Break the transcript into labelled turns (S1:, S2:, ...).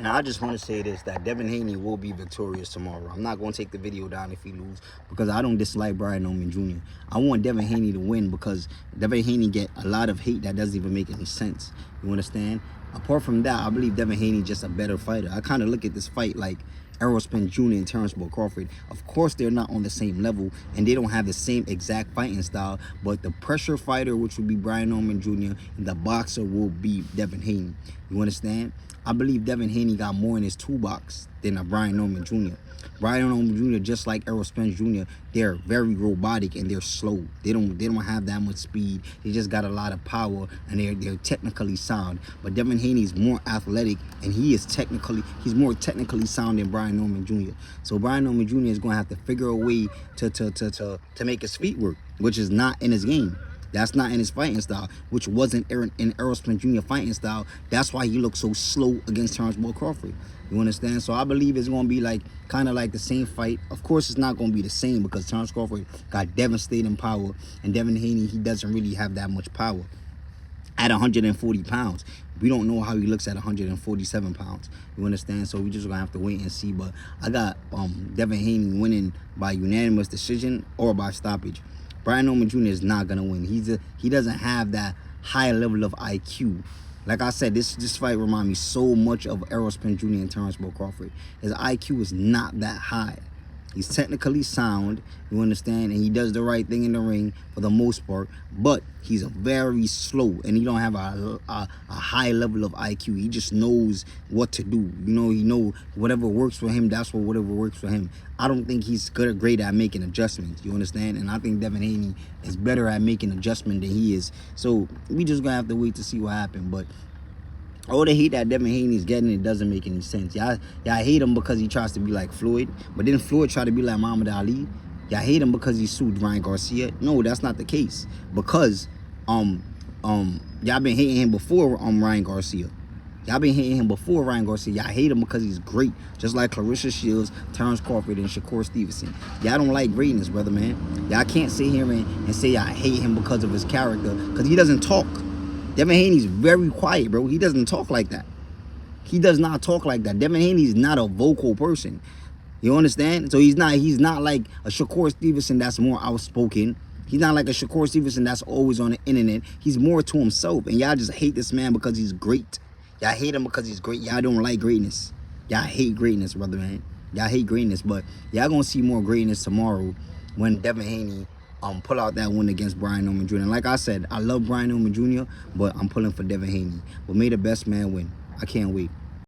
S1: Now, I just want to say this, that Devin Haney will be victorious tomorrow. I'm not going to take the video down if he lose because I don't dislike Brian Norman Jr. I want Devin Haney to win because Devin Haney get a lot of hate that doesn't even make any sense. You understand? Apart from that, I believe Devin Haney just a better fighter. I kind of look at this fight like Errol Spence Jr. and Terrence Crawford. Of course, they're not on the same level and they don't have the same exact fighting style, but the pressure fighter, which would be Brian Norman Jr., and the boxer will be Devin Haney. You understand? I believe Devin Haney got more in his toolbox than a Brian Norman Jr. Brian Norman Jr., just like Errol Spence Jr., they're very robotic and they're slow. They don't have that much speed. They just got a lot of power and they're technically sound. But Devin Haney is more athletic and he's more technically sound than Brian Norman Jr. So Brian Norman Jr. is gonna have to figure a way to make his feet work, which is not in his game. That's not in his fighting style, which wasn't in Errol Spence Jr. fighting style. That's why he looked so slow against Terrence Crawford. You understand? So I believe it's going to be like kind of like the same fight. Of course, it's not going to be the same because Terrence Crawford got devastating power, and Devin Haney, he doesn't really have that much power. At 140 pounds, we don't know how he looks at 147 pounds. You understand? So we just gonna have to wait and see. But I got Devin Haney winning by unanimous decision or by stoppage. Brian Norman Jr. is not gonna win. He doesn't have that high level of IQ. Like I said, this fight reminds me so much of Errol Spence Jr. and Terrence Crawford. His IQ is not that high. He's technically sound, you understand, and he does the right thing in the ring for the most part, but he's very slow, and he don't have a high level of IQ. He just knows what to do. You know, he know whatever works for him, that's whatever works for him. I don't think he's great at making adjustments, you understand? And I think Devin Haney is better at making adjustment than he is. So we just gonna have to wait to see what happens. But all the hate that Devin Haney is getting, it doesn't make any sense. Y'all hate him because he tries to be like Floyd, but then Floyd try to be like Muhammad Ali. Y'all hate him because he sued Ryan Garcia. No, that's not the case. Because y'all been hating him before Ryan Garcia. Y'all been hating him before Ryan Garcia. Y'all hate him because he's great, just like Clarissa Shields, Terrence Crawford, and Shakur Stevenson. Y'all don't like greatness, brother, man. Y'all can't sit here and say y'all hate him because of his character, because he doesn't talk. Devin Haney's very quiet, bro. He doesn't talk like that. He does not talk like that. Devin Haney's not a vocal person. You understand? So he's not like a Shakur Stevenson that's more outspoken. He's not like a Shakur Stevenson that's always on the internet. He's more to himself. And y'all just hate this man because he's great. Y'all hate him because he's great. Y'all don't like greatness. Y'all hate greatness, brother, man. Y'all hate greatness. But y'all gonna see more greatness tomorrow when Devin Haney pull out that win against Brian Norman Jr. And like I said, I love Brian Norman Jr., but I'm pulling for Devin Haney. But may the best man win. I can't wait.